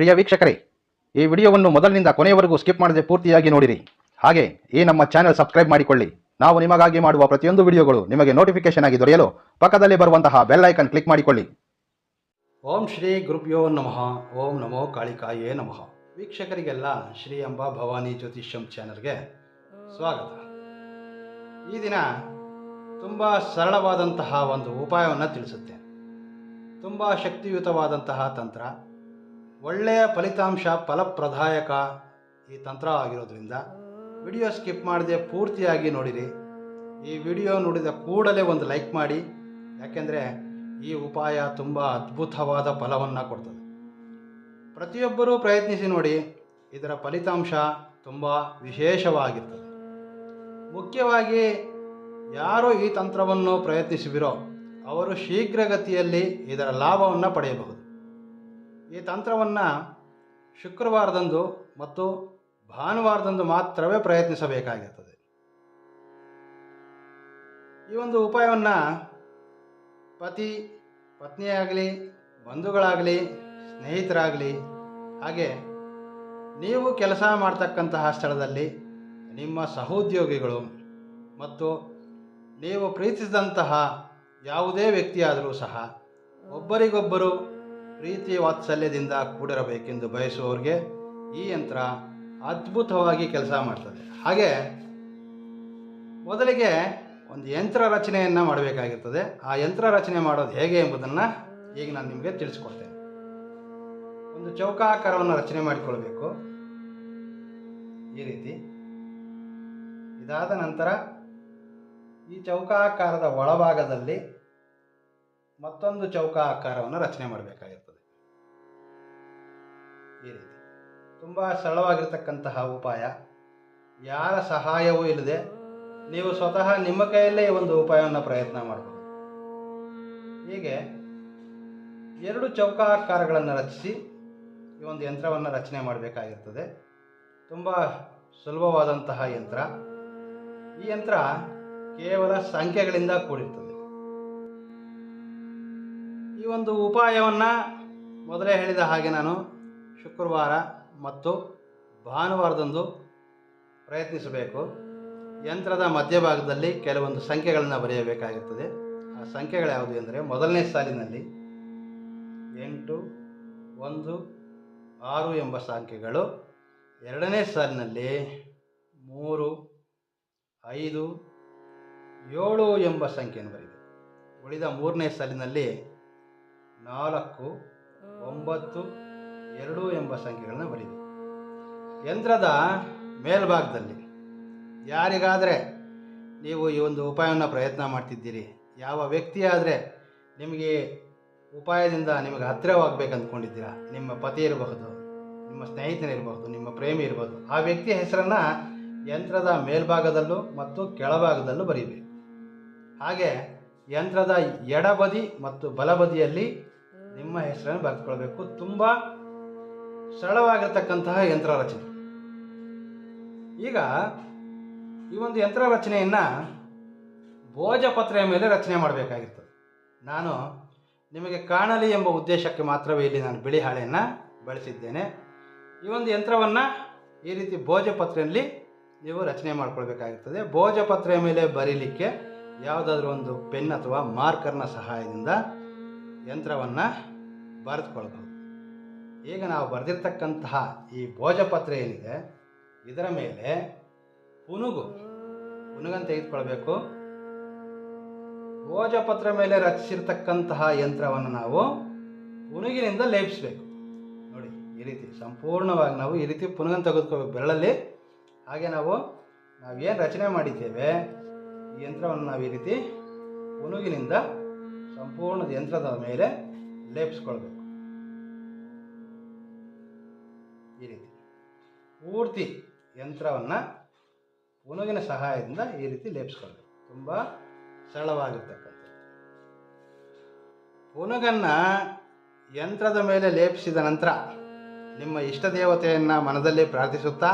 ಪ್ರಿಯ ವೀಕ್ಷಕರೇ, ಈ ವಿಡಿಯೋವನ್ನು ಮೊದಲಿನಿಂದ ಕೊನೆಯವರೆಗೂ ಸ್ಕಿಪ್ ಮಾಡದೆ ಪೂರ್ತಿಯಾಗಿ ನೋಡಿರಿ. ಹಾಗೆ ಈ ನಮ್ಮ ಚಾನೆಲ್ ಸಬ್ಸ್ಕ್ರೈಬ್ ಮಾಡಿಕೊಳ್ಳಿ. ನಾವು ನಿಮಗಾಗಿ ಮಾಡುವ ಪ್ರತಿಯೊಂದು ವಿಡಿಯೋಗಳು ನಿಮಗೆ ನೋಟಿಫಿಕೇಶನ್ ಆಗಿ ದೊರೆಯಲು ಪಕ್ಕದಲ್ಲಿ ಬರುವಂತಹ ಬೆಲ್ ಐಕನ್ ಕ್ಲಿಕ್ ಮಾಡಿಕೊಳ್ಳಿ. ಓಂ ಶ್ರೀ ಗುರುಭ್ಯೋ ನಮಃ. ಓಂ ನಮೋ ಕಾಳಿಕಾಯೇ ನಮಃ. ವೀಕ್ಷಕರಿಗೆಲ್ಲ ಶ್ರೀ ಅಂಬಾ ಭವಾನಿ ಜ್ಯೋತಿಷ್ಯಂ ಚಾನಲ್ಗೆ ಸ್ವಾಗತ. ಈ ದಿನ ತುಂಬ ಸರಳವಾದಂತಹ ಒಂದು ಉಪಾಯವನ್ನು ತಿಳಿಸುತ್ತೇನೆ. ತುಂಬ ಶಕ್ತಿಯುತವಾದಂತಹ ತಂತ್ರ, ಒಳ್ಳೆಯ ಫಲಿತಾಂಶ, ಫಲಪ್ರದಾಯಕ ಈ ತಂತ್ರ ಆಗಿರೋದ್ರಿಂದ ವಿಡಿಯೋ ಸ್ಕಿಪ್ ಮಾಡದೆ ಪೂರ್ತಿಯಾಗಿ ನೋಡಿರಿ. ಈ ವಿಡಿಯೋ ನೋಡಿದ ಕೂಡಲೇ ಒಂದು ಲೈಕ್ ಮಾಡಿ, ಯಾಕೆಂದರೆ ಈ ಉಪಾಯ ತುಂಬ ಅದ್ಭುತವಾದ ಫಲವನ್ನು ಕೊಡ್ತದೆ. ಪ್ರತಿಯೊಬ್ಬರೂ ಪ್ರಯತ್ನಿಸಿ ನೋಡಿ, ಇದರ ಫಲಿತಾಂಶ ತುಂಬ ವಿಶೇಷವಾಗಿರ್ತದೆ. ಮುಖ್ಯವಾಗಿ ಯಾರು ಈ ತಂತ್ರವನ್ನು ಪ್ರಯತ್ನಿಸುವಿರೋ ಅವರು ಶೀಘ್ರಗತಿಯಲ್ಲಿ ಇದರ ಲಾಭವನ್ನು ಪಡೆಯಬಹುದು. ಈ ತಂತ್ರವನ್ನು ಶುಕ್ರವಾರದಂದು ಮತ್ತು ಭಾನುವಾರದಂದು ಮಾತ್ರವೇ ಪ್ರಯತ್ನಿಸಬೇಕಾಗಿರ್ತದೆ. ಈ ಒಂದು ಉಪಾಯವನ್ನು ಪತಿ ಪತ್ನಿಯಾಗಲಿ, ಬಂಧುಗಳಾಗಲಿ, ಸ್ನೇಹಿತರಾಗಲಿ, ಹಾಗೆ ನೀವು ಕೆಲಸ ಮಾಡ್ತಕ್ಕಂತಹ ಸ್ಥಳದಲ್ಲಿ ನಿಮ್ಮ ಸಹೋದ್ಯೋಗಿಗಳು ಮತ್ತು ನೀವು ಪ್ರೀತಿಸಿದಂತಹ ಯಾವುದೇ ವ್ಯಕ್ತಿಯಾದರೂ ಸಹ ಒಬ್ಬರಿಗೊಬ್ಬರು ಪ್ರೀತಿ ವಾತ್ಸಲ್ಯದಿಂದ ಕೂಡಿರಬೇಕೆಂದು ಬಯಸುವವರಿಗೆ ಈ ಯಂತ್ರ ಅದ್ಭುತವಾಗಿ ಕೆಲಸ ಮಾಡ್ತದೆ. ಹಾಗೆ ಮೊದಲಿಗೆ ಒಂದು ಯಂತ್ರ ರಚನೆಯನ್ನು ಮಾಡಬೇಕಾಗಿರ್ತದೆ. ಆ ಯಂತ್ರ ರಚನೆ ಮಾಡೋದು ಹೇಗೆ ಎಂಬುದನ್ನು ಈಗ ನಾನು ನಿಮಗೆ ತಿಳಿಸ್ಕೊಡ್ತೇನೆ. ಒಂದು ಚೌಕಾಕಾರವನ್ನು ರಚನೆ ಮಾಡಿಕೊಳ್ಬೇಕು ಈ ರೀತಿ. ಇದಾದ ನಂತರ ಈ ಚೌಕಾಕಾರದ ಒಳಭಾಗದಲ್ಲಿ ಮತ್ತೊಂದು ಚೌಕಾಕಾರವನ್ನು ರಚನೆ ಮಾಡಬೇಕಾಗಿರ್ತದೆ ಈ ರೀತಿ. ತುಂಬ ಸರಳವಾಗಿರ್ತಕ್ಕಂತಹ ಉಪಾಯ, ಯಾರ ಸಹಾಯವೂ ಇಲ್ಲದೆ ನೀವು ಸ್ವತಃ ನಿಮ್ಮ ಕೈಯಲ್ಲೇ ಒಂದು ಉಪಾಯವನ್ನು ಪ್ರಯತ್ನ ಮಾಡಬಹುದು. ಹೀಗೆ ಎರಡು ಚೌಕಾಕಾರಗಳನ್ನು ರಚಿಸಿ ಈ ಒಂದು ಯಂತ್ರವನ್ನು ರಚನೆ ಮಾಡಬೇಕಾಗಿರ್ತದೆ. ತುಂಬ ಸುಲಭವಾದಂತಹ ಯಂತ್ರ. ಈ ಯಂತ್ರ ಕೇವಲ ಸಂಖ್ಯೆಗಳಿಂದ ಕೂಡಿರ್ತದೆ. ಈ ಒಂದು ಉಪಾಯವನ್ನು ಮೊದಲೇ ಹೇಳಿದ ಹಾಗೆ ನಾನು ಶುಕ್ರವಾರ ಮತ್ತು ಭಾನುವಾರದಂದು ಪ್ರಯತ್ನಿಸಬೇಕು. ಯಂತ್ರದ ಮಧ್ಯಭಾಗದಲ್ಲಿ ಕೆಲವೊಂದು ಸಂಖ್ಯೆಗಳನ್ನು ಬರೆಯಬೇಕಾಗಿರ್ತದೆ. ಆ ಸಂಖ್ಯೆಗಳು ಯಾವುದು ಎಂದರೆ, ಮೊದಲನೇ ಸಾಲಿನಲ್ಲಿ 8, 1, 6 ಎಂಬ ಸಂಖ್ಯೆಗಳು, ಎರಡನೇ ಸಾಲಿನಲ್ಲಿ 3, 5, 7 ಎಂಬ ಸಂಖ್ಯೆಯನ್ನು ಬರೀಬೇಕು. ಉಳಿದ ಮೂರನೇ ಸಾಲಿನಲ್ಲಿ 4, 9, 2 ಎಂಬ ಸಂಖ್ಯೆಗಳನ್ನು ಬರೀಬೇಕು. ಯಂತ್ರದ ಮೇಲ್ಭಾಗದಲ್ಲಿ ಯಾರಿಗಾದರೆ ನೀವು ಈ ಒಂದು ಉಪಾಯವನ್ನು ಪ್ರಯತ್ನ ಮಾಡ್ತಿದ್ದೀರಿ, ಯಾವ ವ್ಯಕ್ತಿಯಾದರೆ ನಿಮಗೆ ಉಪಾಯದಿಂದ ನಿಮಗೆ ಹತ್ತಿರವಾಗಬೇಕು ಅಂದ್ಕೊಂಡಿದ್ದೀರಾ, ನಿಮ್ಮ ಪತಿ ಇರಬಹುದು, ನಿಮ್ಮ ಸ್ನೇಹಿತನಿರಬಹುದು, ನಿಮ್ಮ ಪ್ರೇಮಿ ಇರಬಹುದು, ಆ ವ್ಯಕ್ತಿಯ ಹೆಸರನ್ನು ಯಂತ್ರದ ಮೇಲ್ಭಾಗದಲ್ಲೂ ಮತ್ತು ಕೆಳಭಾಗದಲ್ಲೂ ಬರೀಬೇಕು. ಹಾಗೆ ಯಂತ್ರದ ಎಡಬದಿ ಮತ್ತು ಬಲಬದಿಯಲ್ಲಿ ನಿಮ್ಮ ಹೆಸರನ್ನು ಬರೆದುಕೊಳ್ಬೇಕು. ತುಂಬ ಸರಳವಾಗಿರ್ತಕ್ಕಂತಹ ಯಂತ್ರ ರಚನೆ. ಈಗ ಈ ಒಂದು ಯಂತ್ರ ರಚನೆಯನ್ನು ಭೋಜಪತ್ರೆಯ ಮೇಲೆ ರಚನೆ ಮಾಡಬೇಕಾಗಿರ್ತದೆ. ನಾನು ನಿಮಗೆ ಕಾಣಲಿ ಎಂಬ ಉದ್ದೇಶಕ್ಕೆ ಮಾತ್ರವೇ ಇಲ್ಲಿ ನಾನು ಬಿಳಿ ಹಾಳೆಯನ್ನು ಬಳಸಿದ್ದೇನೆ. ಈ ಒಂದು ಯಂತ್ರವನ್ನು ಈ ರೀತಿ ಭೋಜಪತ್ರೆಯಲ್ಲಿ ನೀವು ರಚನೆ ಮಾಡಿಕೊಳ್ಬೇಕಾಗಿರ್ತದೆ. ಭೋಜಪತ್ರೆಯ ಮೇಲೆ ಬರೀಲಿಕ್ಕೆ ಯಾವುದಾದ್ರೂ ಒಂದು ಪೆನ್ ಅಥವಾ ಮಾರ್ಕರ್ನ ಸಹಾಯದಿಂದ ಯಂತ್ರವನ್ನು ಬರೆದುಕೊಳ್ಬಹುದು. ಈಗ ನಾವು ಬರೆದಿರ್ತಕ್ಕಂತಹ ಈ ಭೋಜಪತ್ರೆ ಏನಿದೆ, ಇದರ ಮೇಲೆ ಪುನುಗನ್ನು ತೆಗೆದುಕೊಳ್ಬೇಕು. ಭೋಜಪತ್ರೆ ಮೇಲೆ ರಚಿಸಿರ್ತಕ್ಕಂತಹ ಯಂತ್ರವನ್ನು ನಾವು ಪುನುಗಿನಿಂದ ಲೇಪಿಸಬೇಕು. ನೋಡಿ, ಈ ರೀತಿ ಸಂಪೂರ್ಣವಾಗಿ ನಾವು ಈ ರೀತಿ ಪುನುಗನ್ನು ತೆಗೆದುಕೊಳ್ಬೇಕು ಬೆರಳಲ್ಲಿ. ಹಾಗೆ ನಾವೇನು ರಚನೆ ಮಾಡಿದ್ದೇವೆ ಈ ಯಂತ್ರವನ್ನು ನಾವು ಈ ರೀತಿ ಪುನುಗಿನಿಂದ ಸಂಪೂರ್ಣ ಯಂತ್ರದ ಮೇಲೆ ಲೇಪಿಸ್ಕೊಳ್ಬೇಕು. ಈ ರೀತಿ ಪೂರ್ತಿ ಯಂತ್ರವನ್ನು ಪುನುಗಿನ ಸಹಾಯದಿಂದ ಈ ರೀತಿ ಲೇಪಿಸ್ಕೊಳ್ಬೇಕು. ತುಂಬ ಸರಳವಾಗಿರ್ತಕ್ಕಂಥದ್ದು. ಪುನುಗನ್ನು ಯಂತ್ರದ ಮೇಲೆ ಲೇಪಿಸಿದ ನಂತರ ನಿಮ್ಮ ಇಷ್ಟ ದೇವತೆಯನ್ನು ಮನದಲ್ಲಿ ಪ್ರಾರ್ಥಿಸುತ್ತಾ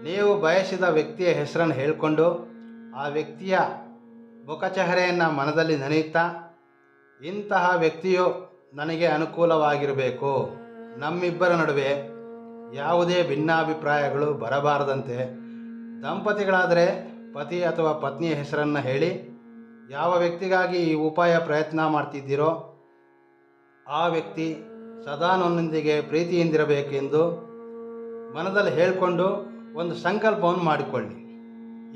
ನೀವು ಬಯಸಿದ ವ್ಯಕ್ತಿಯ ಹೆಸರನ್ನು ಹೇಳಿಕೊಂಡು ಆ ವ್ಯಕ್ತಿಯ ಮುಖಚಹರೆಯನ್ನು ಮನದಲ್ಲಿ ನೆನೆಯುತ್ತಾ, ಇಂತಹ ವ್ಯಕ್ತಿಯು ನನಗೆ ಅನುಕೂಲವಾಗಿರಬೇಕು, ನಮ್ಮಿಬ್ಬರ ನಡುವೆ ಯಾವುದೇ ಭಿನ್ನಾಭಿಪ್ರಾಯಗಳು ಬರಬಾರದಂತೆ ದಂಪತಿಗಳಾದರೆ ಪತಿ ಅಥವಾ ಪತ್ನಿಯ ಹೆಸರನ್ನು ಹೇಳಿ ಯಾವ ವ್ಯಕ್ತಿಗಾಗಿ ಈ ಉಪಾಯ ಪ್ರಯತ್ನ ಮಾಡ್ತಿದ್ದೀರೋ ಆ ವ್ಯಕ್ತಿ ಸದಾ ನನ್ನೊಂದಿಗೆ ಪ್ರೀತಿಯಿಂದಿರಬೇಕೆಂದು ಮನದಲ್ಲಿ ಹೇಳಿಕೊಂಡು ಒಂದು ಸಂಕಲ್ಪವನ್ನು ಮಾಡಿಕೊಳ್ಳಿ.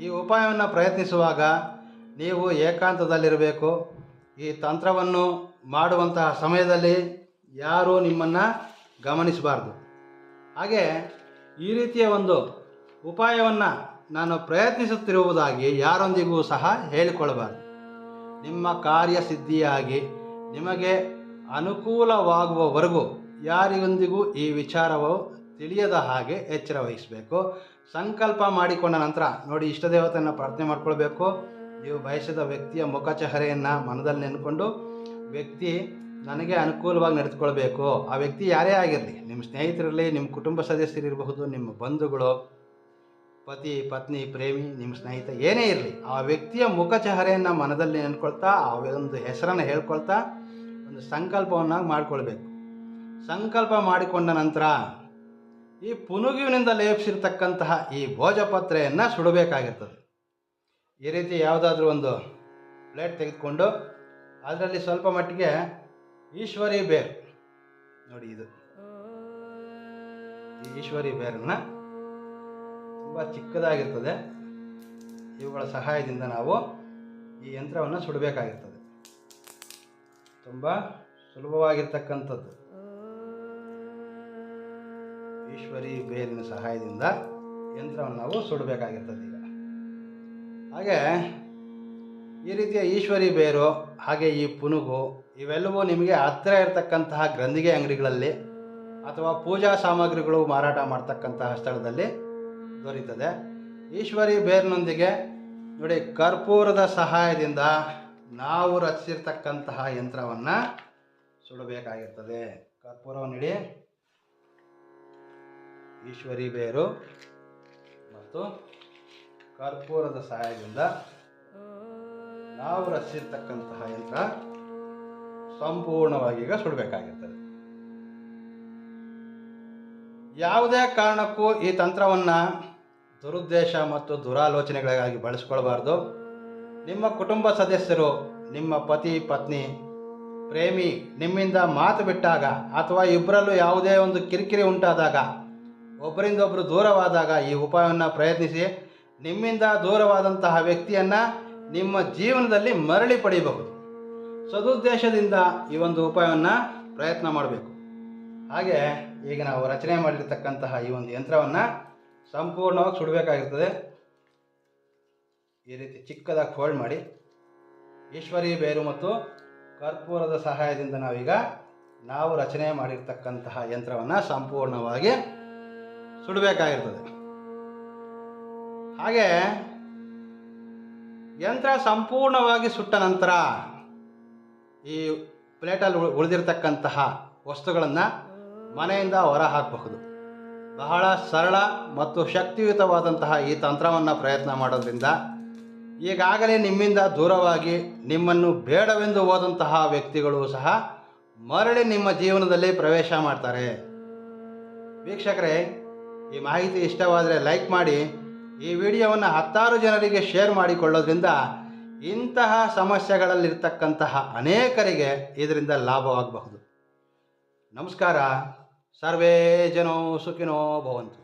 ಈ ಉಪಾಯವನ್ನು ಪ್ರಯತ್ನಿಸುವಾಗ ನೀವು ಏಕಾಂತದಲ್ಲಿರಬೇಕು. ಈ ತಂತ್ರವನ್ನು ಮಾಡುವಂತಹ ಸಮಯದಲ್ಲಿ ಯಾರೂ ನಿಮ್ಮನ್ನು ಗಮನಿಸಬಾರ್ದು. ಹಾಗೆ ಈ ರೀತಿಯ ಒಂದು ಉಪಾಯವನ್ನು ನಾನು ಪ್ರಯತ್ನಿಸುತ್ತಿರುವುದಾಗಿ ಯಾರೊಂದಿಗೂ ಸಹ ಹೇಳಿಕೊಳ್ಳಬಾರ್ದು. ನಿಮ್ಮ ಕಾರ್ಯಸಿದ್ಧಿಯಾಗಿ ನಿಮಗೆ ಅನುಕೂಲವಾಗುವವರೆಗೂ ಯಾರಿಗೊಂದಿಗೂ ಈ ವಿಚಾರವು ತಿಳಿಯದ ಹಾಗೆ ಎಚ್ಚರ ವಹಿಸಬೇಕು. ಸಂಕಲ್ಪ ಮಾಡಿಕೊಂಡ ನಂತರ ನೋಡಿ, ಇಷ್ಟ ದೇವತೆಯನ್ನು ಪ್ರಾರ್ಥನೆ ಮಾಡ್ಕೊಳ್ಬೇಕು. ನೀವು ಬಯಸಿದ ವ್ಯಕ್ತಿಯ ಮುಖಚಹರೆಯನ್ನು ಮನದಲ್ಲಿ ನೆನ್ಕೊಂಡು ವ್ಯಕ್ತಿ ನನಗೆ ಅನುಕೂಲವಾಗಿ ನಡೆದುಕೊಳ್ಬೇಕು. ಆ ವ್ಯಕ್ತಿ ಯಾರೇ ಆಗಿರಲಿ, ನಿಮ್ಮ ಸ್ನೇಹಿತರಿರಲಿ, ನಿಮ್ಮ ಕುಟುಂಬ ಸದಸ್ಯರಿರಬಹುದು, ನಿಮ್ಮ ಬಂಧುಗಳು, ಪತಿ ಪತ್ನಿ ಪ್ರೇಮಿ, ನಿಮ್ಮ ಸ್ನೇಹಿತ ಏನೇ ಇರಲಿ, ಆ ವ್ಯಕ್ತಿಯ ಮುಖಚಹರೆಯನ್ನು ಮನದಲ್ಲಿ ನೆನ್ಕೊಳ್ತಾ ಆ ಒಂದು ಹೆಸರನ್ನು ಹೇಳ್ಕೊಳ್ತಾ ಒಂದು ಸಂಕಲ್ಪವನ್ನು ಮಾಡಿಕೊಳ್ಬೇಕು. ಸಂಕಲ್ಪ ಮಾಡಿಕೊಂಡ ನಂತರ ಈ ಪುನುಗುವಿನಿಂದ ಲೇಪಿಸಿರ್ತಕ್ಕಂತಹ ಈ ಭೋಜಪತ್ರೆಯನ್ನು ಸುಡಬೇಕಾಗಿರ್ತದೆ. ಈ ರೀತಿ ಯಾವುದಾದ್ರೂ ಒಂದು ಪ್ಲೇಟ್ ತೆಗೆದುಕೊಂಡು ಅದರಲ್ಲಿ ಸ್ವಲ್ಪ ಮಟ್ಟಿಗೆ ಈಶ್ವರಿ ಬೇರು ನೋಡಿ, ಇದು ಈ ಈಶ್ವರಿ ಬೇರನ್ನು ತುಂಬ ಚಿಕ್ಕದಾಗಿರ್ತದೆ. ಇವುಗಳ ಸಹಾಯದಿಂದ ನಾವು ಈ ಯಂತ್ರವನ್ನು ಸುಡಬೇಕಾಗಿರ್ತದೆ. ತುಂಬ ಸುಲಭವಾಗಿರ್ತಕ್ಕಂಥದ್ದು. ಈಶ್ವರಿ ಬೇರಿನ ಸಹಾಯದಿಂದ ಯಂತ್ರವನ್ನು ನಾವು ಸುಡಬೇಕಾಗಿರ್ತದೆ. ಈಗ ಹಾಗೆ ಈ ರೀತಿಯ ಈಶ್ವರಿ ಬೇರು ಹಾಗೆ ಈ ಪುನುಗು ಇವೆಲ್ಲವೂ ನಿಮಗೆ ಹತ್ತಿರ ಇರತಕ್ಕಂತಹ ಗ್ರಂಥಿಗೆ ಅಂಗಡಿಗಳಲ್ಲಿ ಅಥವಾ ಪೂಜಾ ಸಾಮಗ್ರಿಗಳು ಮಾರಾಟ ಮಾಡ್ತಕ್ಕಂತಹ ಸ್ಥಳದಲ್ಲಿ ದೊರೀತದೆ. ಈಶ್ವರಿ ಬೇರಿನೊಂದಿಗೆ ನೋಡಿ, ಕರ್ಪೂರದ ಸಹಾಯದಿಂದ ನಾವು ರಚಿಸಿರ್ತಕ್ಕಂತಹ ಯಂತ್ರವನ್ನು ಸುಡಬೇಕಾಗಿರ್ತದೆ. ಕರ್ಪೂರವನ್ನು ಇಡಿ, ಈಶ್ವರಿ ಬೇರು ಮತ್ತು ಕರ್ಪೂರದ ಸಹಾಯದಿಂದ ನಾವು ರಚಿಸಿರ್ತಕ್ಕಂತಹ ಯಂತ್ರ ಸಂಪೂರ್ಣವಾಗಿ ಈಗ ಸುಡಬೇಕಾಗಿರ್ತದೆ. ಯಾವುದೇ ಕಾರಣಕ್ಕೂ ಈ ತಂತ್ರವನ್ನು ದುರುದ್ದೇಶ ಮತ್ತು ದುರಾಲೋಚನೆಗಳಿಗಾಗಿ ಬಳಸ್ಕೊಳ್ಬಾರ್ದು. ನಿಮ್ಮ ಕುಟುಂಬ ಸದಸ್ಯರು, ನಿಮ್ಮ ಪತಿ ಪತ್ನಿ ಪ್ರೇಮಿ ನಿಮ್ಮಿಂದ ಮಾತು ಬಿಟ್ಟಾಗ ಅಥವಾ ಇಬ್ಬರಲ್ಲೂ ಯಾವುದೇ ಒಂದು ಕಿರಿಕಿರಿ ಉಂಟಾದಾಗ, ಒಬ್ಬರಿಂದೊಬ್ಬರು ದೂರವಾದಾಗ ಈ ಉಪಾಯವನ್ನು ಪ್ರಯತ್ನಿಸಿ ನಿಮ್ಮಿಂದ ದೂರವಾದಂತಹ ವ್ಯಕ್ತಿಯನ್ನು ನಿಮ್ಮ ಜೀವನದಲ್ಲಿ ಮರಳಿ ಪಡೆಯಬಹುದು. ಸದುದ್ದೇಶದಿಂದ ಈ ಒಂದು ಉಪಾಯವನ್ನು ಪ್ರಯತ್ನ ಮಾಡಬೇಕು. ಹಾಗೆ ಈಗ ನಾವು ರಚನೆ ಮಾಡಿರ್ತಕ್ಕಂತಹ ಈ ಒಂದು ಯಂತ್ರವನ್ನು ಸಂಪೂರ್ಣವಾಗಿ ಸುಡಬೇಕಾಗಿರ್ತದೆ. ಈ ರೀತಿ ಚಿಕ್ಕದಾಗಿ ಫೋಲ್ಡ್ ಮಾಡಿ ಈಶ್ವರಿ ಬೇರು ಮತ್ತು ಕರ್ಪೂರದ ಸಹಾಯದಿಂದ ನಾವು ರಚನೆ ಮಾಡಿರ್ತಕ್ಕಂತಹ ಯಂತ್ರವನ್ನು ಸಂಪೂರ್ಣವಾಗಿ ಸುಡಬೇಕಾಗಿರ್ತದೆ. ಹಾಗೆ ಯಂತ್ರ ಸಂಪೂರ್ಣವಾಗಿ ಸುಟ್ಟ ನಂತರ ಈ ಪ್ಲೇಟಲ್ಲಿ ಉಳಿದಿರ್ತಕ್ಕಂತಹ ವಸ್ತುಗಳನ್ನು ಮನೆಯಿಂದ ಹೊರ ಹಾಕಬಹುದು. ಬಹಳ ಸರಳ ಮತ್ತು ಶಕ್ತಿಯುತವಾದಂತಹ ಈ ತಂತ್ರವನ್ನು ಪ್ರಯತ್ನ ಮಾಡೋದ್ರಿಂದ ಈಗಾಗಲೇ ನಿಮ್ಮಿಂದ ದೂರವಾಗಿ ನಿಮ್ಮನ್ನು ಬೇಡವೆಂದು ಹೋದಂತಹ ವ್ಯಕ್ತಿಗಳು ಸಹ ಮರಳಿ ನಿಮ್ಮ ಜೀವನದಲ್ಲಿ ಪ್ರವೇಶ ಮಾಡ್ತಾರೆ. ವೀಕ್ಷಕರೇ, ಈ ಮಾಹಿತಿ ಇಷ್ಟವಾದರೆ ಲೈಕ್ ಮಾಡಿ, ಈ ವಿಡಿಯೋವನ್ನು 10 ಜನರಿಗೆ ಶೇರ್ ಮಾಡಿಕೊಳ್ಳೋದ್ರಿಂದ ಇಂತಹ ಸಮಸ್ಯೆಗಳಲ್ಲಿರ್ತಕ್ಕಂತಹ ಅನೇಕರಿಗೆ ಇದರಿಂದ ಲಾಭವಾಗಬಹುದು. ನಮಸ್ಕಾರ. ಸರ್ವೇ ಜನೋ ಸುಖಿನೋ ಭವಂತು.